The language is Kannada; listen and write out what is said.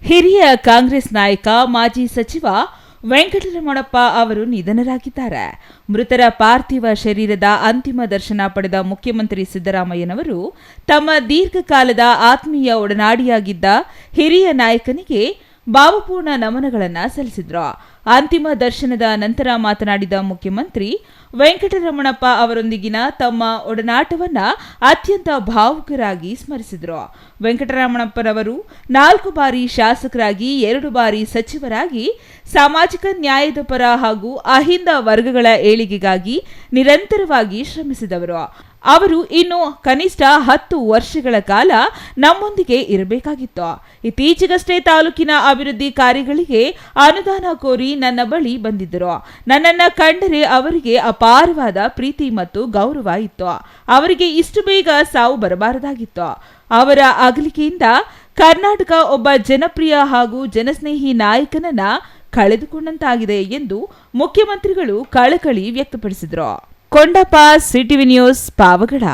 ಹಿರಿಯ ಕಾಂಗ್ರೆಸ್ ನಾಯಕ ಮಾಜಿ ಸಚಿವ ವೆಂಕಟರಮಣಪ್ಪ ಅವರು ನಿಧನರಾಗಿದ್ದಾರೆ. ಮೃತರ ಪಾರ್ಥಿವ ಶರೀರದ ಅಂತಿಮ ದರ್ಶನ ಪಡೆದ ಮುಖ್ಯಮಂತ್ರಿ ಸಿದ್ದರಾಮಯ್ಯನವರು ತಮ್ಮ ದೀರ್ಘಕಾಲದ ಆತ್ಮೀಯ ಒಡನಾಡಿಯಾಗಿದ್ದ ಹಿರಿಯ ನಾಯಕನಿಗೆ ಭಾವಪೂರ್ಣ ನಮನಗಳನ್ನು ಸಲ್ಲಿಸಿದರು. ಅಂತಿಮ ದರ್ಶನದ ನಂತರ ಮಾತನಾಡಿದ ಮುಖ್ಯಮಂತ್ರಿ ವೆಂಕಟರಮಣಪ್ಪ ಅವರೊಂದಿಗಿನ ತಮ್ಮ ಒಡನಾಟವನ್ನ ಅತ್ಯಂತ ಭಾವುಕರಾಗಿ ಸ್ಮರಿಸಿದರು. ವೆಂಕಟರಮಣಪ್ಪರವರು 4 ಬಾರಿ ಶಾಸಕರಾಗಿ 2 ಬಾರಿ ಸಚಿವರಾಗಿ ಸಾಮಾಜಿಕ ನ್ಯಾಯದ ಪರ ಹಾಗೂ ಅಹಿಂದ ವರ್ಗಗಳ ಏಳಿಗೆಗಾಗಿ ನಿರಂತರವಾಗಿ ಶ್ರಮಿಸಿದವರು. ಅವರು ಇನ್ನು ಕನಿಷ್ಠ 10 ವರ್ಷಗಳ ಕಾಲ ನಮ್ಮೊಂದಿಗೆ ಇರಬೇಕಾಗಿತ್ತು. ಇತ್ತೀಚೆಗಷ್ಟೇ ತಾಲೂಕಿನ ಅಭಿವೃದ್ಧಿ ಕಾರ್ಯಗಳಿಗೆ ಅನುದಾನ ಕೋರಿ ನನ್ನ ಬಳಿ ಬಂದಿದ್ದರು. ನನ್ನನ್ನು ಕಂಡರೆ ಅವರಿಗೆ ಅಪಾರವಾದ ಪ್ರೀತಿ ಮತ್ತು ಗೌರವ ಇತ್ತು. ಅವರಿಗೆ ಇಷ್ಟು ಬೇಗ ಸಾವು ಬರಬಾರದಾಗಿತ್ತು. ಅವರ ಅಗಲಿಕೆಯಿಂದ ಕರ್ನಾಟಕ ಒಬ್ಬ ಜನಪ್ರಿಯ ಹಾಗೂ ಜನಸ್ನೇಹಿ ನಾಯಕನನ್ನ ಕಳೆದುಕೊಂಡಂತಾಗಿದೆ ಎಂದು ಮುಖ್ಯಮಂತ್ರಿಗಳು ಕಳಕಳಿ ವ್ಯಕ್ತಪಡಿಸಿದರು. Kondappa, CTV news, Pavagada.